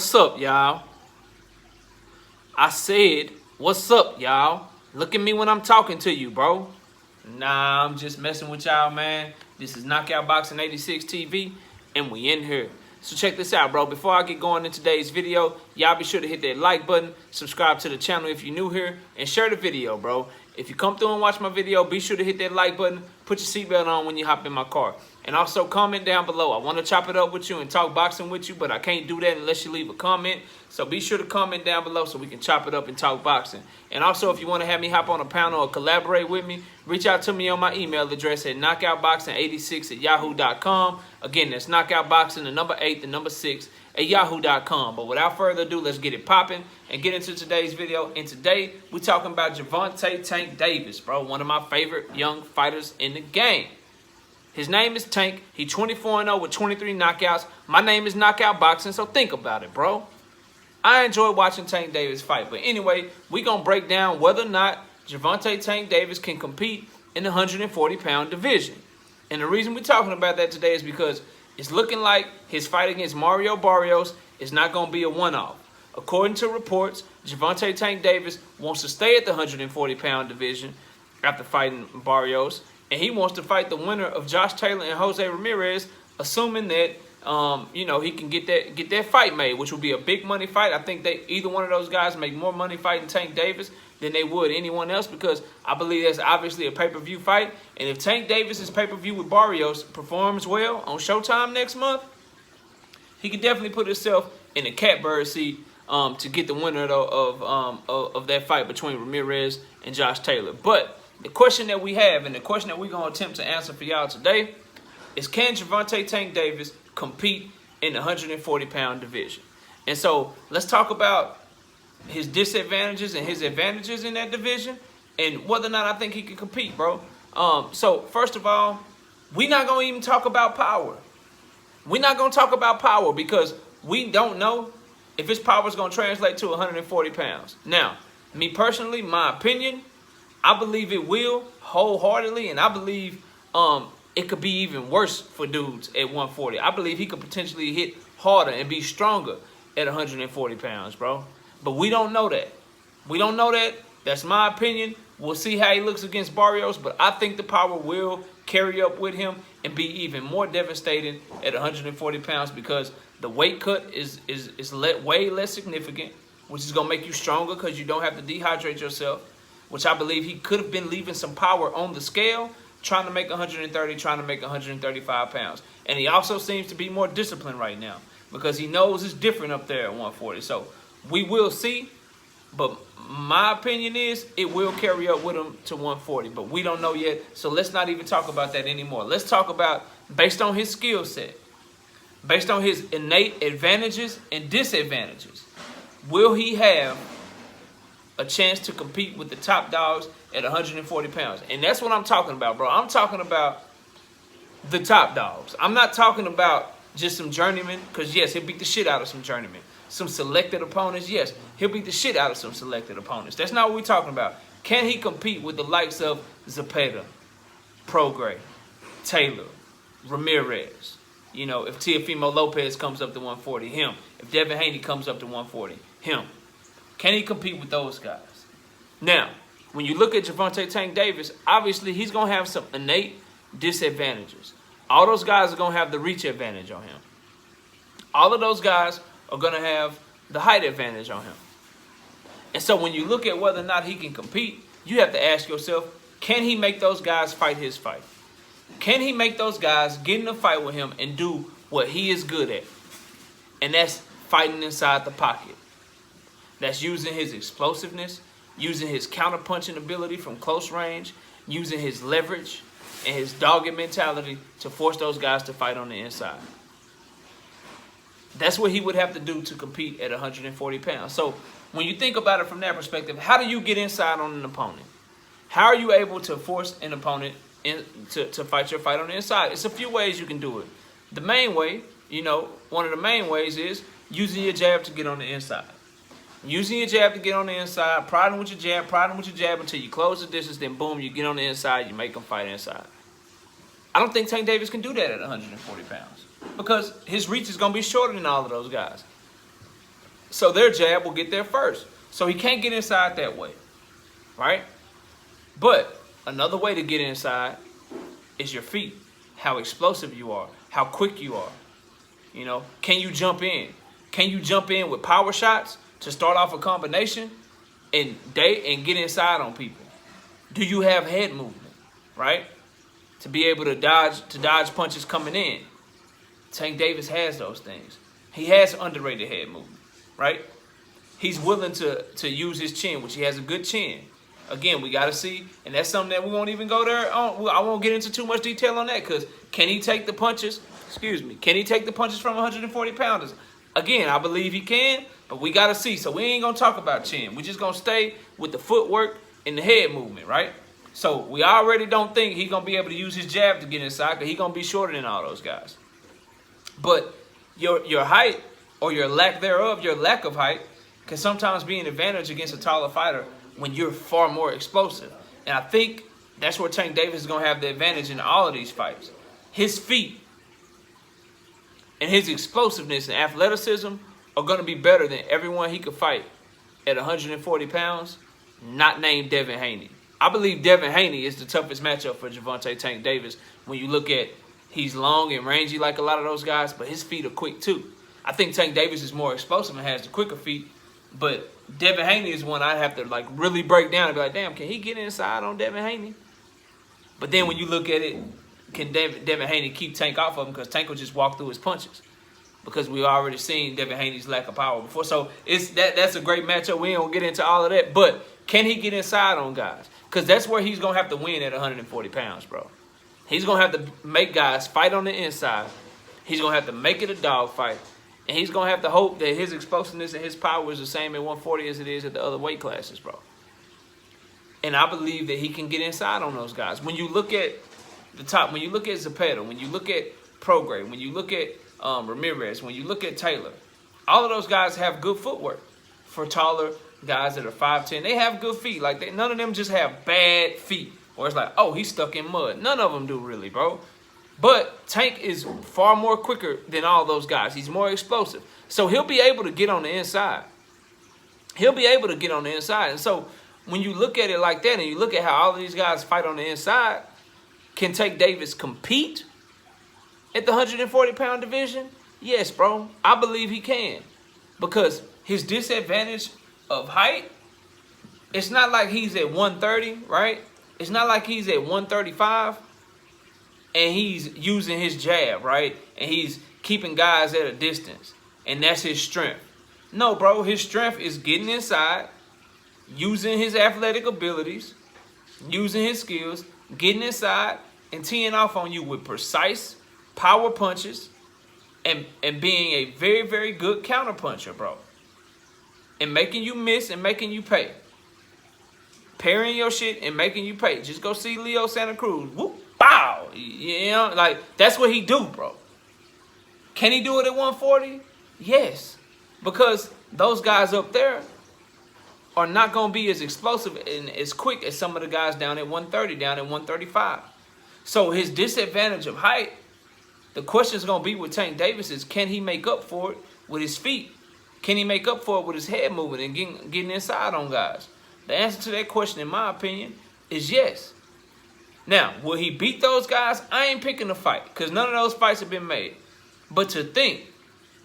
What's up, y'all? I said, what's up, y'all? Look at me when I'm talking to you, bro. Nah, I'm just messing with y'all, man. This is Knockout Boxing 86 TV, and we in here. So check this out, bro. Before I get going in today's video, y'all be sure to hit that like button, subscribe to the channel if you're new here, and share the video, bro. If you come through and watch my video, be sure to hit that like button, put your seatbelt on when you hop in my car. And also comment down below. I want to chop it up with you and talk boxing with you, but I can't do that unless you leave a comment. So be sure to comment down below so we can chop it up and talk boxing. And also, if you want to have me hop on a panel or collaborate with me, reach out to me on my email address at knockoutboxing86@yahoo.com. Again, that's knockoutboxing, the number 8, the number 6, at yahoo.com. But without further ado, let's get it popping and get into today's video. And today, we're talking about Gervonta Tank Davis, bro. One of my favorite young fighters in the game. His name is Tank. He's 24-0 with 23 knockouts. My name is Knockout Boxing, so think about it, bro. I enjoy watching Tank Davis fight. But anyway, we're going to break down whether or not Gervonta Tank Davis can compete in the 140-pound division. And the reason we're talking about that today is because it's looking like his fight against Mario Barrios is not going to be a one-off. According to reports, Gervonta Tank Davis wants to stay at the 140-pound division after fighting Barrios. And he wants to fight the winner of Josh Taylor and Jose Ramirez, assuming that he can get that fight made, which would be a big money fight. I think either one of those guys make more money fighting Tank Davis than they would anyone else, because I believe that's obviously a pay-per-view fight. And if Tank Davis's pay-per-view with Barrios performs well on Showtime next month, he could definitely put himself in the catbird seat to get the winner of that fight between Ramirez and Josh Taylor. But the question that we have, and the question that we're going to attempt to answer for y'all today, is can Gervonta Tank Davis compete in the 140-pound division? And so let's talk about his disadvantages and his advantages in that division and whether or not I think he can compete, bro. So first of all, we're not going to even talk about power. We're not going to talk about power because we don't know if his power is going to translate to 140 pounds. Now, me personally, my opinion, I believe it will wholeheartedly, and I believe it could be even worse for dudes at 140. I believe he could potentially hit harder and be stronger at 140 pounds, bro. But we don't know that. We don't know that. That's my opinion. We'll see how he looks against Barrios, but I think the power will carry up with him and be even more devastating at 140 pounds because the weight cut is way less significant, which is going to make you stronger because you don't have to dehydrate yourself, which I believe he could have been leaving some power on the scale, trying to make 130, trying to make 135 pounds. And he also seems to be more disciplined right now because he knows it's different up there at 140. So we will see, but my opinion is it will carry up with him to 140, but we don't know yet. So let's not even talk about that anymore. Let's talk about, based on his skill set, based on his innate advantages and disadvantages, will he have a chance to compete with the top dogs at 140 pounds? And that's what I'm talking about, bro. I'm talking about the top dogs. I'm not talking about just some journeymen, because yes, he'll beat the shit out of some journeymen. Some selected opponents, yes, he'll beat the shit out of some selected opponents. That's not what we're talking about. Can he compete with the likes of Zepeda, Prograis, Taylor, Ramirez? You know, if Teofimo Lopez comes up to 140, him. If Devin Haney comes up to 140, him. Can he compete with those guys? Now, when you look at Gervonta Tank Davis, obviously he's going to have some innate disadvantages. All those guys are going to have the reach advantage on him. All of those guys are going to have the height advantage on him. And so when you look at whether or not he can compete, you have to ask yourself, can he make those guys fight his fight? Can he make those guys get in a fight with him and do what he is good at? And that's fighting inside the pocket. That's using his explosiveness, using his counter-punching ability from close range, using his leverage and his dogged mentality to force those guys to fight on the inside. That's what he would have to do to compete at 140 pounds. So when you think about it from that perspective, how do you get inside on an opponent? How are you able to force an opponent to fight your fight on the inside? It's a few ways you can do it. The main way, one of the main ways is using your jab to get on the inside. Using your jab to get on the inside, prodding with your jab until you close the distance, then boom, you get on the inside, you make them fight inside. I don't think Tank Davis can do that at 140 pounds because his reach is going to be shorter than all of those guys. So their jab will get there first. So he can't get inside that way, right? But another way to get inside is your feet, how explosive you are, how quick you are. You know, can you jump in? Can you jump in with power shots to start off a combination and get inside on people? Do you have head movement, right? To be able to dodge punches coming in. Tank Davis has those things. He has underrated head movement, right? He's willing to use his chin, which he has a good chin. Again, we got to see, and that's something that we won't even go there on. I won't get into too much detail on that because can he take the punches? Excuse me. Can he take the punches from 140 pounders? Again, I believe he can, but we got to see. So we ain't going to talk about chin. We're just going to stay with the footwork and the head movement, right? So we already don't think he's going to be able to use his jab to get inside because he's going to be shorter than all those guys. But your height or your lack thereof, your lack of height, can sometimes be an advantage against a taller fighter when you're far more explosive. And I think that's where Tank Davis is going to have the advantage in all of these fights. His feet and his explosiveness and athleticism are going to be better than everyone he could fight at 140 pounds, not named Devin Haney. I believe Devin Haney is the toughest matchup for Gervonta Tank Davis when you look at he's long and rangy like a lot of those guys, but his feet are quick too. I think Tank Davis is more explosive and has the quicker feet, but Devin Haney is one I'd have to like really break down and be like, damn, can he get inside on Devin Haney? But then when you look at it, can Devin Haney keep Tank off of him? Because Tank will just walk through his punches. Because we already seen Devin Haney's lack of power before. So that's a great matchup. We ain't gonna get into all of that. But can he get inside on guys? Because that's where he's gonna have to win at 140 pounds, bro. He's gonna have to make guys fight on the inside. He's gonna have to make it a dog fight. And he's gonna have to hope that his explosiveness and his power is the same at 140 as it is at the other weight classes, bro. And I believe that he can get inside on those guys. When you look at the top, when you look at Zepeda, when you look at Prograis, when you look at Ramirez, when you look at Taylor, all of those guys have good footwork for taller guys that are 5'10". They have good feet. Like none of them just have bad feet. Or it's like, oh, he's stuck in mud. None of them do really, bro. But Tank is far more quicker than all those guys. He's more explosive. So he'll be able to get on the inside. He'll be able to get on the inside. And so when you look at it like that and you look at how all of these guys fight on the inside, can Tank Davis compete at the 140-pound division? Yes, bro. I believe he can. Because his disadvantage of height, it's not like he's at 130, right? It's not like he's at 135 and he's using his jab, right? And he's keeping guys at a distance. And that's his strength. No, bro. His strength is getting inside, using his athletic abilities, using his skills, getting inside, and teeing off on you with precise power punches and being a very, very good counter puncher, bro. And making you miss and making you pay. Parrying your shit and making you pay. Just go see Leo Santa Cruz. Whoop, bow. You know, like, that's what he do, bro. Can he do it at 140? Yes. Because those guys up there are not going to be as explosive and as quick as some of the guys down at 130, down at 135. So his disadvantage of height, the question is going to be with Tank Davis is, can he make up for it with his feet? Can he make up for it with his head moving and getting inside on guys? The answer to that question, in my opinion, is yes. Now, will he beat those guys? I ain't picking a fight because none of those fights have been made. But to think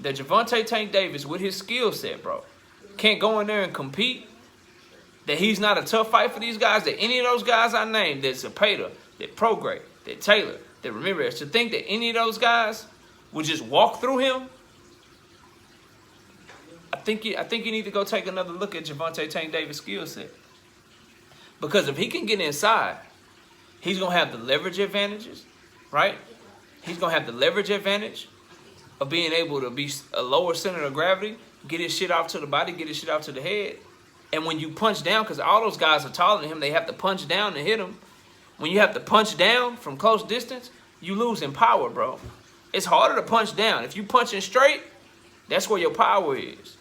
that Gervonta Tank Davis, with his skill set, bro, can't go in there and compete, that he's not a tough fight for these guys, that any of those guys I named, that Zepeda, that Prograis, that Taylor, that Ramirez, to think that any of those guys would just walk through him, I think you need to go take another look at Gervonta Tank Davis' skill set. Because if he can get inside, he's going to have the leverage advantages, right? He's going to have the leverage advantage of being able to be a lower center of gravity, get his shit off to the body, get his shit off to the head. And when you punch down, because all those guys are taller than him, they have to punch down to hit him. When you have to punch down from close distance, you lose in power, bro. It's harder to punch down. If you punching straight, that's where your power is.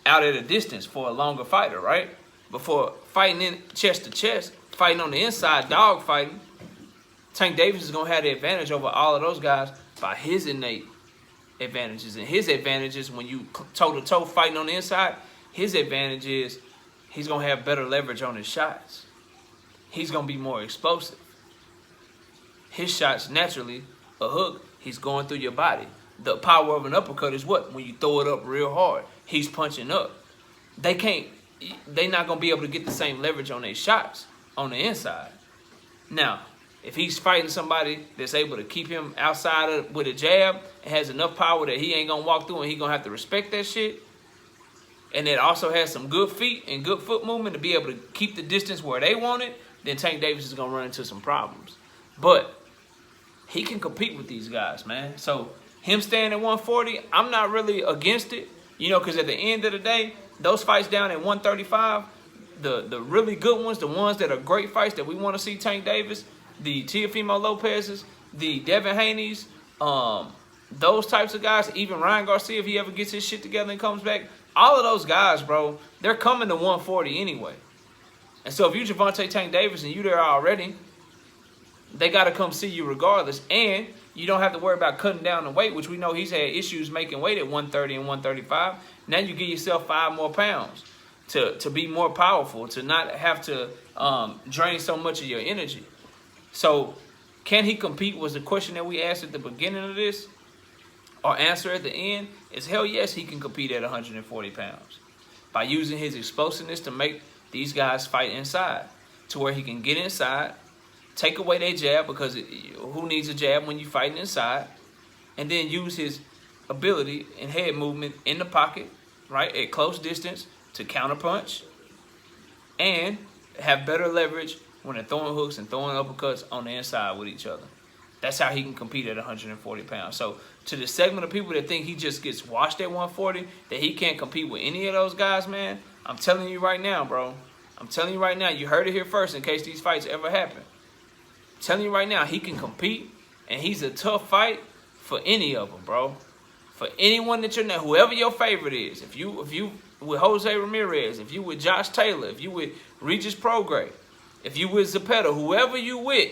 Out at a distance for a longer fighter, right? Before fighting in chest to chest, fighting on the inside, dog fighting, Tank Davis is going to have the advantage over all of those guys by his innate advantages. And his advantages, when you toe-to-toe fighting on the inside, his advantage is he's going to have better leverage on his shots. He's going to be more explosive. His shots, naturally, a hook, he's going through your body. The power of an uppercut is what? When you throw it up real hard, he's punching up. They're not going to be able to get the same leverage on their shots on the inside. Now, if he's fighting somebody that's able to keep him outside with a jab and has enough power that he ain't going to walk through and he going to have to respect that shit, and it also has some good feet and good foot movement to be able to keep the distance where they want it, then Tank Davis is going to run into some problems. But he can compete with these guys, man. So him staying at 140, I'm not really against it, you know, because at the end of the day, those fights down at 135, the really good ones, the ones that are great fights that we want to see Tank Davis, the Teofimo Lopez's, the Devin Haney's, those types of guys, even Ryan Garcia, if he ever gets his shit together and comes back, all of those guys, bro, they're coming to 140 anyway. And so if you Gervonta Tank Davis and you there already, they got to come see you regardless. And you don't have to worry about cutting down the weight, which we know he's had issues making weight at 130 and 135. Now you give yourself 5 more pounds to be more powerful, to not have to drain so much of your energy. So can he compete was the question that we asked at the beginning of this. Our answer at the end is hell yes, he can compete at 140 pounds by using his explosiveness to make these guys fight inside, to where he can get inside, take away their jab, because who needs a jab when you're fighting inside, and then use his ability and head movement in the pocket, right, at close distance to counterpunch, and have better leverage when they're throwing hooks and throwing uppercuts on the inside with each other. That's how he can compete at 140 pounds. So to the segment of people that think he just gets washed at 140, that he can't compete with any of those guys, man, I'm telling you right now, bro. I'm telling you right now, you heard it here first in case these fights ever happen. I'm telling you right now, he can compete, and he's a tough fight for any of them, bro. For anyone that you're now, whoever your favorite is, if you with Jose Ramirez, if you with Josh Taylor, if you with Regis Prograis, if you with Zepeda, whoever you with,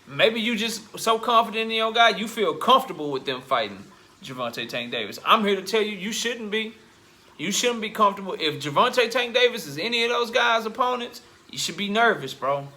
maybe you just so confident in your guy, you feel comfortable with them fighting Gervonta Tank Davis. I'm here to tell you, you shouldn't be. You shouldn't be comfortable. If Gervonta Tank Davis is any of those guys' opponents, you should be nervous, bro.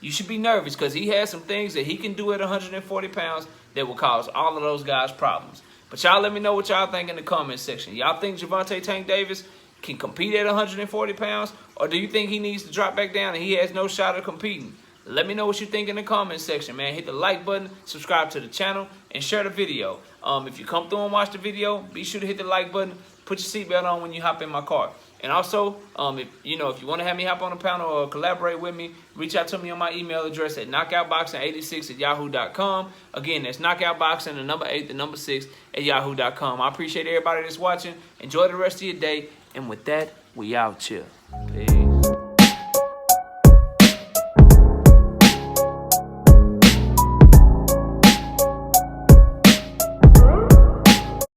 You should be nervous because he has some things that he can do at 140 pounds that will cause all of those guys problems. But y'all let me know what y'all think in the comment section. Y'all think Gervonta Tank Davis can compete at 140 pounds? Or do you think he needs to drop back down and he has no shot of competing? Let me know what you think in the comment section, man. Hit the like button, subscribe to the channel, and share the video. If you come through and watch the video, be sure to hit the like button. Put your seatbelt on when you hop in my car. And also, if you want to have me hop on the panel or collaborate with me, reach out to me on my email address at knockoutboxing86@yahoo.com. Again, that's knockoutboxing, the number 8, the number 6 at yahoo.com. I appreciate everybody that's watching. Enjoy the rest of your day. And with that, we out here. Peace.